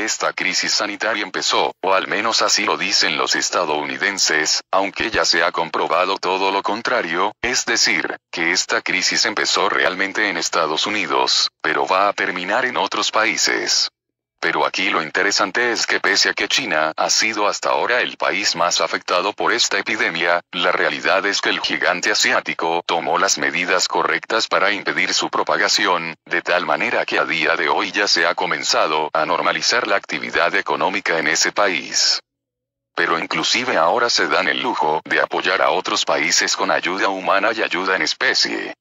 que esta crisis sanitaria empezó, o al menos así lo dicen los estadounidenses, aunque ya se ha comprobado todo lo contrario, es decir, que esta crisis empezó realmente en Estados Unidos, pero va a terminar en otros países. Pero aquí lo interesante es que pese a que China ha sido hasta ahora el país más afectado por esta epidemia, la realidad es que el gigante asiático tomó las medidas correctas para impedir su propagación, de tal manera que a día de hoy ya se ha comenzado a normalizar la actividad económica en ese país. Pero inclusive ahora se dan el lujo de apoyar a otros países con ayuda humana y ayuda en especie.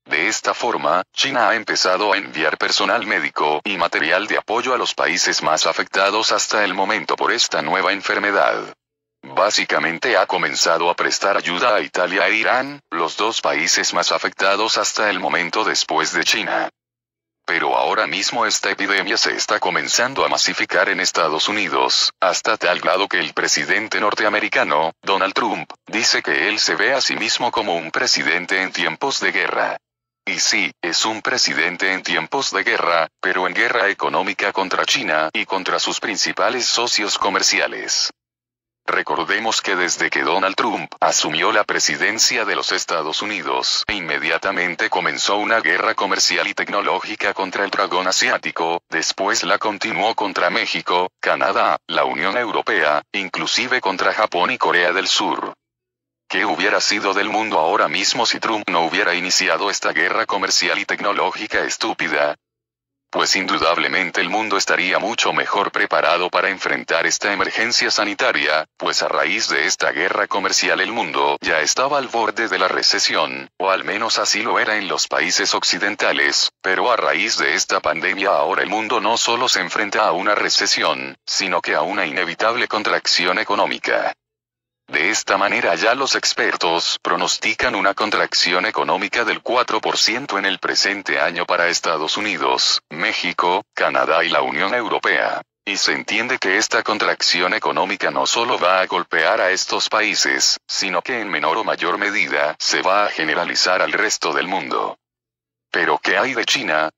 De esta forma, China ha empezado a enviar personal médico y material de apoyo a los países más afectados hasta el momento por esta nueva enfermedad. Básicamente ha comenzado a prestar ayuda a Italia e Irán, los dos países más afectados hasta el momento después de China. Pero ahora mismo esta epidemia se está comenzando a masificar en Estados Unidos, hasta tal grado que el presidente norteamericano, Donald Trump, dice que él se ve a sí mismo como un presidente en tiempos de guerra. Y sí, es un presidente en tiempos de guerra, pero en guerra económica contra China y contra sus principales socios comerciales. Recordemos que desde que Donald Trump asumió la presidencia de los Estados Unidos, inmediatamente comenzó una guerra comercial y tecnológica contra el dragón asiático, después la continuó contra México, Canadá, la Unión Europea, inclusive contra Japón y Corea del Sur. ¿Qué hubiera sido del mundo ahora mismo si Trump no hubiera iniciado esta guerra comercial y tecnológica estúpida? Pues indudablemente el mundo estaría mucho mejor preparado para enfrentar esta emergencia sanitaria, pues a raíz de esta guerra comercial el mundo ya estaba al borde de la recesión, o al menos así lo era en los países occidentales, pero a raíz de esta pandemia ahora el mundo no solo se enfrenta a una recesión, sino que a una inevitable contracción económica. De esta manera ya los expertos pronostican una contracción económica del 4% en el presente año para Estados Unidos, México, Canadá y la Unión Europea. Y se entiende que esta contracción económica no solo va a golpear a estos países, sino que en menor o mayor medida se va a generalizar al resto del mundo. ¿Pero qué hay de China?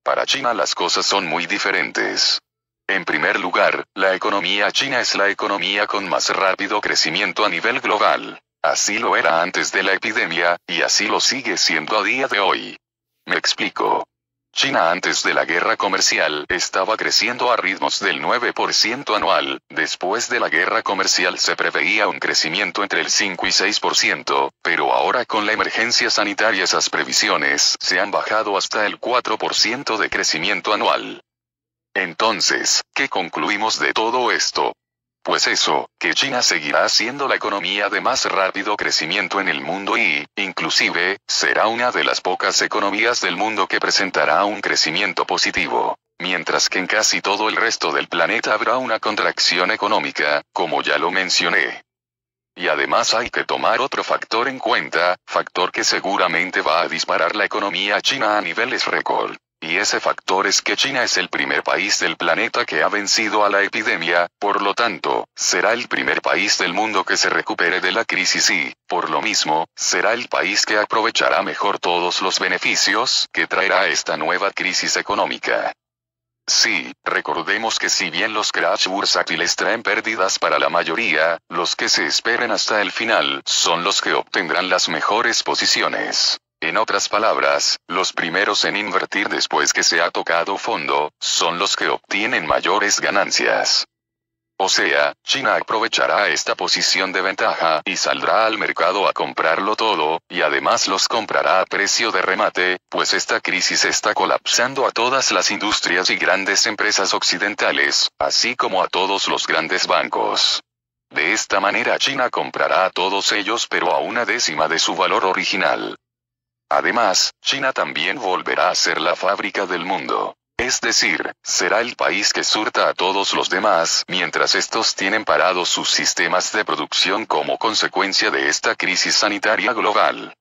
Para China las cosas son muy diferentes. En primer lugar, la economía china es la economía con más rápido crecimiento a nivel global. Así lo era antes de la epidemia, y así lo sigue siendo a día de hoy. Me explico. China antes de la guerra comercial estaba creciendo a ritmos del 9% anual, después de la guerra comercial se preveía un crecimiento entre el 5 y 6%, pero ahora con la emergencia sanitaria esas previsiones se han bajado hasta el 4% de crecimiento anual. Entonces, ¿qué concluimos de todo esto? Pues eso, que China seguirá siendo la economía de más rápido crecimiento en el mundo y, inclusive, será una de las pocas economías del mundo que presentará un crecimiento positivo, mientras que en casi todo el resto del planeta habrá una contracción económica, como ya lo mencioné. Y además hay que tomar otro factor en cuenta, factor que seguramente va a disparar la economía china a niveles récord. Y ese factor es que China es el primer país del planeta que ha vencido a la epidemia, por lo tanto, será el primer país del mundo que se recupere de la crisis y, por lo mismo, será el país que aprovechará mejor todos los beneficios que traerá esta nueva crisis económica. Sí, recordemos que si bien los crash bursátiles traen pérdidas para la mayoría, los que se esperen hasta el final son los que obtendrán las mejores posiciones. En otras palabras, los primeros en invertir después que se ha tocado fondo, son los que obtienen mayores ganancias. O sea, China aprovechará esta posición de ventaja y saldrá al mercado a comprarlo todo, y además los comprará a precio de remate, pues esta crisis está colapsando a todas las industrias y grandes empresas occidentales, así como a todos los grandes bancos. De esta manera China comprará a todos ellos pero a una décima de su valor original. Además, China también volverá a ser la fábrica del mundo. Es decir, será el país que surta a todos los demás mientras estos tienen parados sus sistemas de producción como consecuencia de esta crisis sanitaria global.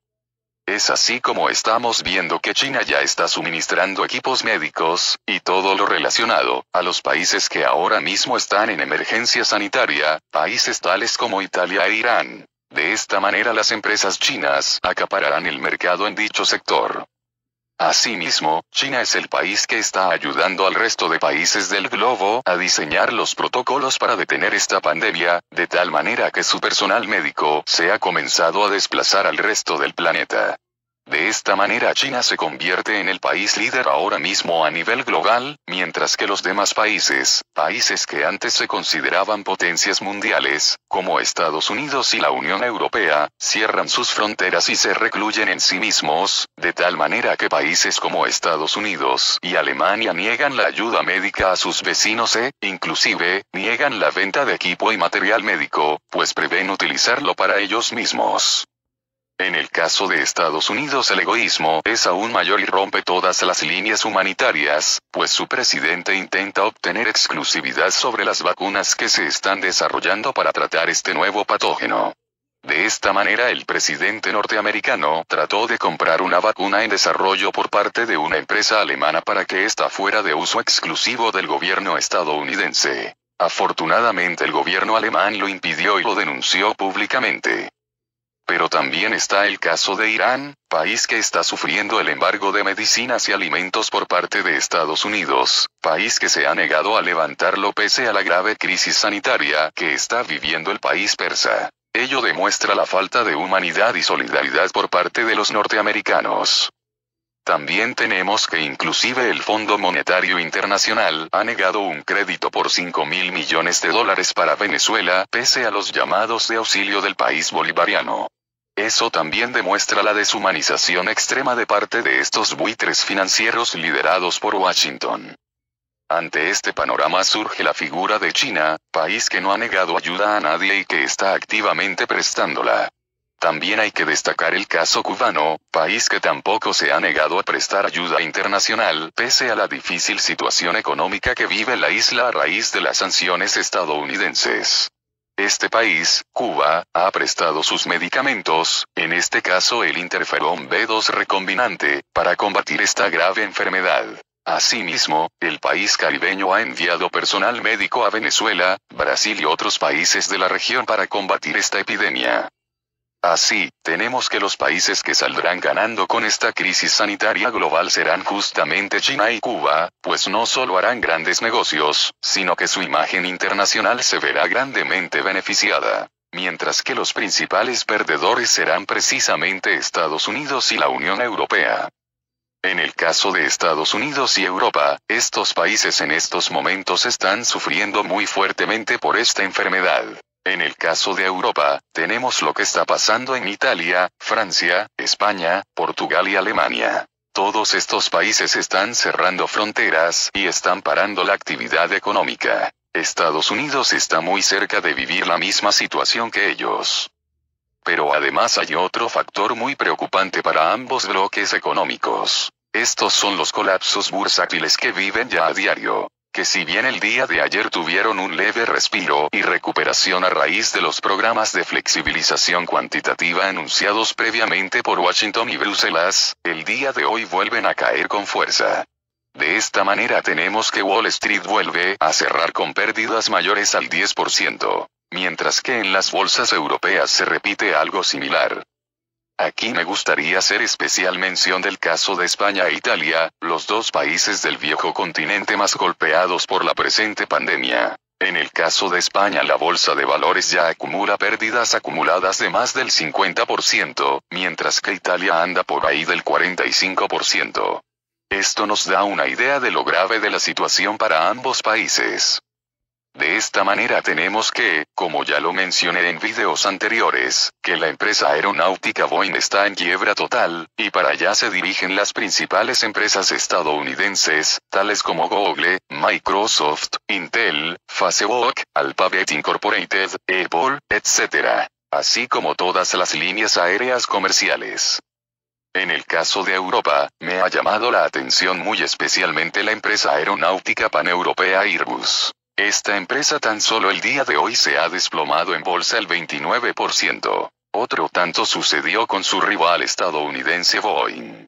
Es así como estamos viendo que China ya está suministrando equipos médicos, y todo lo relacionado, a los países que ahora mismo están en emergencia sanitaria, países tales como Italia e Irán. De esta manera las empresas chinas acapararán el mercado en dicho sector. Asimismo, China es el país que está ayudando al resto de países del globo a diseñar los protocolos para detener esta pandemia, de tal manera que su personal médico se ha comenzado a desplazar al resto del planeta. De esta manera China se convierte en el país líder ahora mismo a nivel global, mientras que los demás países que antes se consideraban potencias mundiales, como Estados Unidos y la Unión Europea, cierran sus fronteras y se recluyen en sí mismos, de tal manera que países como Estados Unidos y Alemania niegan la ayuda médica a sus vecinos inclusive, niegan la venta de equipo y material médico, pues prevén utilizarlo para ellos mismos. En el caso de Estados Unidos el egoísmo es aún mayor y rompe todas las líneas humanitarias, pues su presidente intenta obtener exclusividad sobre las vacunas que se están desarrollando para tratar este nuevo patógeno. De esta manera el presidente norteamericano trató de comprar una vacuna en desarrollo por parte de una empresa alemana para que ésta fuera de uso exclusivo del gobierno estadounidense. Afortunadamente el gobierno alemán lo impidió y lo denunció públicamente. Pero también está el caso de Irán, país que está sufriendo el embargo de medicinas y alimentos por parte de Estados Unidos, país que se ha negado a levantarlo pese a la grave crisis sanitaria que está viviendo el país persa. Ello demuestra la falta de humanidad y solidaridad por parte de los norteamericanos. También tenemos que inclusive el Fondo Monetario Internacional ha negado un crédito por $5.000 millones para Venezuela, pese a los llamados de auxilio del país bolivariano. Eso también demuestra la deshumanización extrema de parte de estos buitres financieros liderados por Washington. Ante este panorama surge la figura de China, país que no ha negado ayuda a nadie y que está activamente prestándola. También hay que destacar el caso cubano, país que tampoco se ha negado a prestar ayuda internacional pese a la difícil situación económica que vive la isla a raíz de las sanciones estadounidenses. Este país, Cuba, ha prestado sus medicamentos, en este caso el interferón B2 recombinante, para combatir esta grave enfermedad. Asimismo, el país caribeño ha enviado personal médico a Venezuela, Brasil y otros países de la región para combatir esta epidemia. Así, tenemos que los países que saldrán ganando con esta crisis sanitaria global serán justamente China y Cuba, pues no solo harán grandes negocios, sino que su imagen internacional se verá grandemente beneficiada. Mientras que los principales perdedores serán precisamente Estados Unidos y la Unión Europea. En el caso de Estados Unidos y Europa, estos países en estos momentos están sufriendo muy fuertemente por esta enfermedad. En el caso de Europa, tenemos lo que está pasando en Italia, Francia, España, Portugal y Alemania. Todos estos países están cerrando fronteras y están parando la actividad económica. Estados Unidos está muy cerca de vivir la misma situación que ellos. Pero además hay otro factor muy preocupante para ambos bloques económicos. Estos son los colapsos bursátiles que viven ya a diario. Que si bien el día de ayer tuvieron un leve respiro y recuperación a raíz de los programas de flexibilización cuantitativa anunciados previamente por Washington y Bruselas, el día de hoy vuelven a caer con fuerza. De esta manera tenemos que Wall Street vuelve a cerrar con pérdidas mayores al 10%, mientras que en las bolsas europeas se repite algo similar. Aquí me gustaría hacer especial mención del caso de España e Italia, los dos países del viejo continente más golpeados por la presente pandemia. En el caso de España la bolsa de valores ya acumula pérdidas acumuladas de más del 50%, mientras que Italia anda por ahí del 45%. Esto nos da una idea de lo grave de la situación para ambos países. De esta manera tenemos que, como ya lo mencioné en videos anteriores, que la empresa aeronáutica Boeing está en quiebra total, y para allá se dirigen las principales empresas estadounidenses, tales como Google, Microsoft, Intel, Facebook, Alphabet Incorporated, Apple, etc. Así como todas las líneas aéreas comerciales. En el caso de Europa, me ha llamado la atención muy especialmente la empresa aeronáutica paneuropea Airbus. Esta empresa tan solo el día de hoy se ha desplomado en bolsa el 29%. Otro tanto sucedió con su rival estadounidense Boeing.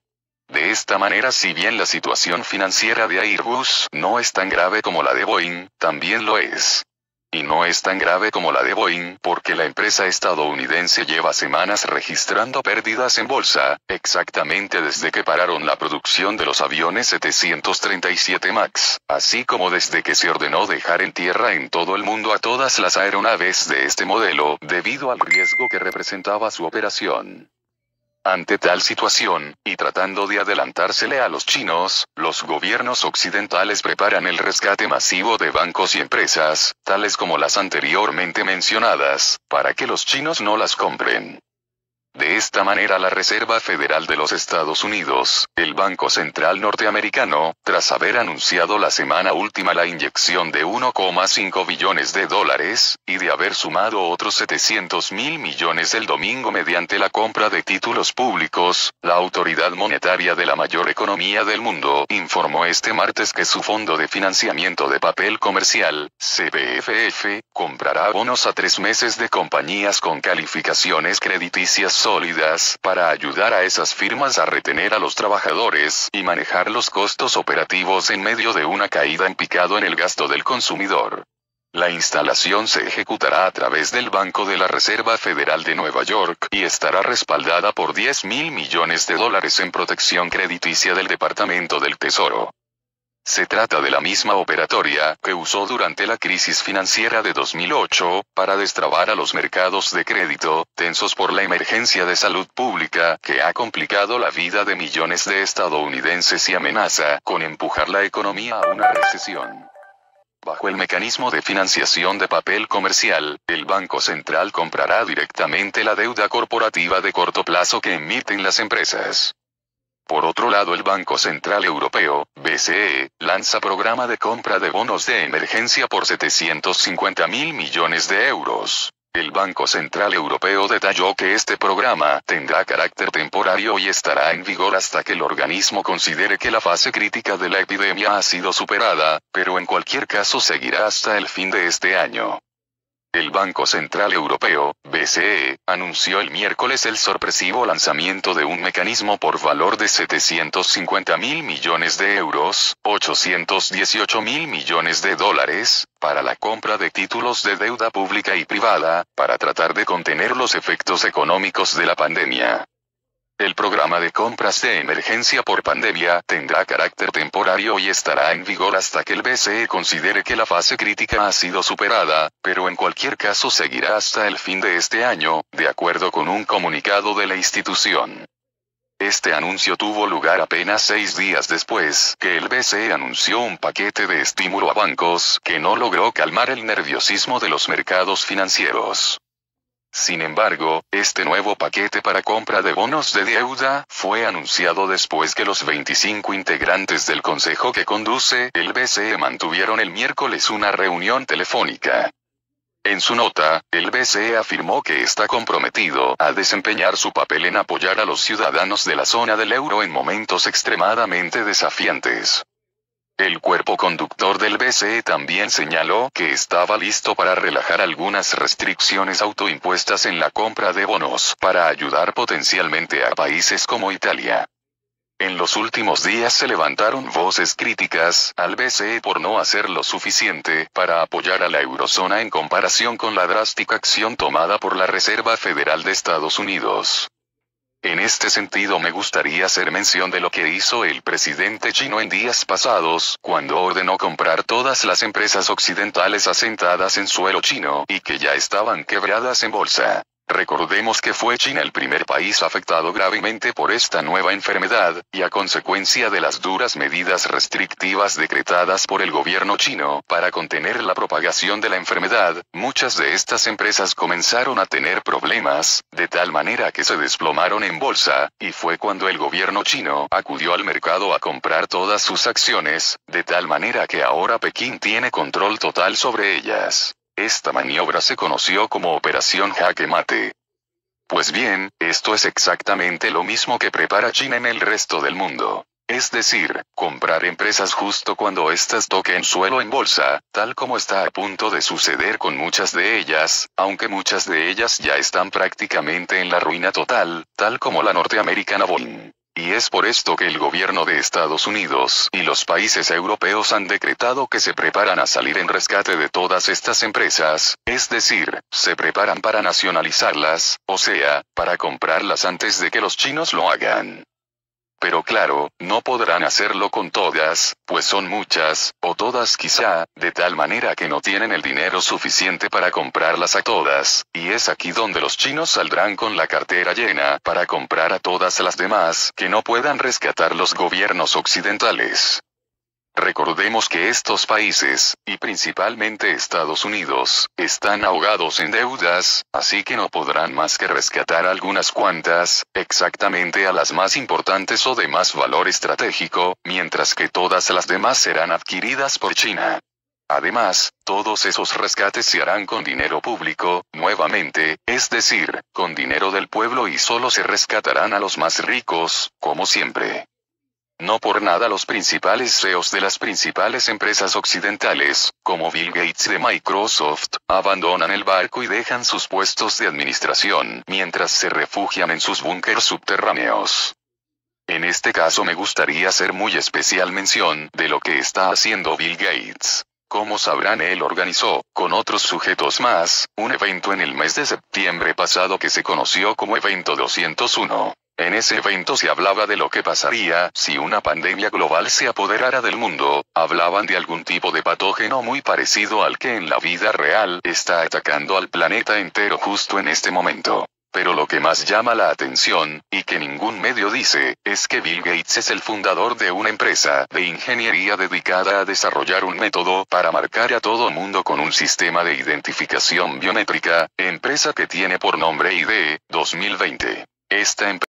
De esta manera, si bien la situación financiera de Airbus no es tan grave como la de Boeing, también lo es. Y no es tan grave como la de Boeing, porque la empresa estadounidense lleva semanas registrando pérdidas en bolsa, exactamente desde que pararon la producción de los aviones 737 MAX, así como desde que se ordenó dejar en tierra en todo el mundo a todas las aeronaves de este modelo, debido al riesgo que representaba su operación. Ante tal situación, y tratando de adelantársele a los chinos, los gobiernos occidentales preparan el rescate masivo de bancos y empresas, tales como las anteriormente mencionadas, para que los chinos no las compren. De esta manera la Reserva Federal de los Estados Unidos, el Banco Central norteamericano, tras haber anunciado la semana última la inyección de 1,5 billones de dólares, y de haber sumado otros 700.000 millones el domingo mediante la compra de títulos públicos, la autoridad monetaria de la mayor economía del mundo informó este martes que su Fondo de Financiamiento de Papel Comercial, CBFF, comprará bonos a 3 meses de compañías con calificaciones crediticias sólidas, para ayudar a esas firmas a retener a los trabajadores y manejar los costos operativos en medio de una caída en picado en el gasto del consumidor. La instalación se ejecutará a través del Banco de la Reserva Federal de Nueva York y estará respaldada por 10.000 millones de dólares en protección crediticia del Departamento del Tesoro. Se trata de la misma operatoria que usó durante la crisis financiera de 2008, para destrabar a los mercados de crédito, tensos por la emergencia de salud pública que ha complicado la vida de millones de estadounidenses y amenaza con empujar la economía a una recesión. Bajo el mecanismo de financiación de papel comercial, el Banco Central comprará directamente la deuda corporativa de corto plazo que emiten las empresas. Por otro lado, el Banco Central Europeo, BCE, lanza programa de compra de bonos de emergencia por 750.000 millones de euros. El Banco Central Europeo detalló que este programa tendrá carácter temporario y estará en vigor hasta que el organismo considere que la fase crítica de la epidemia ha sido superada, pero en cualquier caso seguirá hasta el fin de este año. El Banco Central Europeo, BCE, anunció el miércoles el sorpresivo lanzamiento de un mecanismo por valor de 750.000 millones de euros, 818.000 millones de dólares, para la compra de títulos de deuda pública y privada, para tratar de contener los efectos económicos de la pandemia. El programa de compras de emergencia por pandemia tendrá carácter temporario y estará en vigor hasta que el BCE considere que la fase crítica ha sido superada, pero en cualquier caso seguirá hasta el fin de este año, de acuerdo con un comunicado de la institución. Este anuncio tuvo lugar apenas 6 días después que el BCE anunció un paquete de estímulo a bancos que no logró calmar el nerviosismo de los mercados financieros. Sin embargo, este nuevo paquete para compra de bonos de deuda fue anunciado después que los 25 integrantes del consejo que conduce el BCE mantuvieron el miércoles una reunión telefónica. En su nota, el BCE afirmó que está comprometido a desempeñar su papel en apoyar a los ciudadanos de la zona del euro en momentos extremadamente desafiantes. El cuerpo conductor del BCE también señaló que estaba listo para relajar algunas restricciones autoimpuestas en la compra de bonos para ayudar potencialmente a países como Italia. En los últimos días se levantaron voces críticas al BCE por no hacer lo suficiente para apoyar a la eurozona en comparación con la drástica acción tomada por la Reserva Federal de Estados Unidos. En este sentido me gustaría hacer mención de lo que hizo el presidente chino en días pasados, cuando ordenó comprar todas las empresas occidentales asentadas en suelo chino y que ya estaban quebradas en bolsa. Recordemos que fue China el primer país afectado gravemente por esta nueva enfermedad, y a consecuencia de las duras medidas restrictivas decretadas por el gobierno chino para contener la propagación de la enfermedad, muchas de estas empresas comenzaron a tener problemas, de tal manera que se desplomaron en bolsa, y fue cuando el gobierno chino acudió al mercado a comprar todas sus acciones, de tal manera que ahora Pekín tiene control total sobre ellas. Esta maniobra se conoció como Operación Jaque Mate. Pues bien, esto es exactamente lo mismo que prepara China en el resto del mundo. Es decir, comprar empresas justo cuando éstas toquen suelo en bolsa, tal como está a punto de suceder con muchas de ellas, aunque muchas de ellas ya están prácticamente en la ruina total, tal como la norteamericana Boeing. Y es por esto que el gobierno de Estados Unidos y los países europeos han decretado que se preparan a salir en rescate de todas estas empresas, es decir, se preparan para nacionalizarlas, o sea, para comprarlas antes de que los chinos lo hagan. Pero claro, no podrán hacerlo con todas, pues son muchas, o todas quizá, de tal manera que no tienen el dinero suficiente para comprarlas a todas, y es aquí donde los chinos saldrán con la cartera llena para comprar a todas las demás que no puedan rescatar los gobiernos occidentales. Recordemos que estos países, y principalmente Estados Unidos, están ahogados en deudas, así que no podrán más que rescatar algunas cuantas, exactamente a las más importantes o de más valor estratégico, mientras que todas las demás serán adquiridas por China. Además, todos esos rescates se harán con dinero público, nuevamente, es decir, con dinero del pueblo y solo se rescatarán a los más ricos, como siempre. No por nada los principales CEOs de las principales empresas occidentales, como Bill Gates de Microsoft, abandonan el barco y dejan sus puestos de administración mientras se refugian en sus búnkers subterráneos. En este caso me gustaría hacer muy especial mención de lo que está haciendo Bill Gates. Como sabrán, él organizó, con otros sujetos más, un evento en el mes de septiembre pasado que se conoció como Evento 201. En ese evento se hablaba de lo que pasaría si una pandemia global se apoderara del mundo, hablaban de algún tipo de patógeno muy parecido al que en la vida real está atacando al planeta entero justo en este momento. Pero lo que más llama la atención, y que ningún medio dice, es que Bill Gates es el fundador de una empresa de ingeniería dedicada a desarrollar un método para marcar a todo mundo con un sistema de identificación biométrica, empresa que tiene por nombre ID 2020. Esta empresa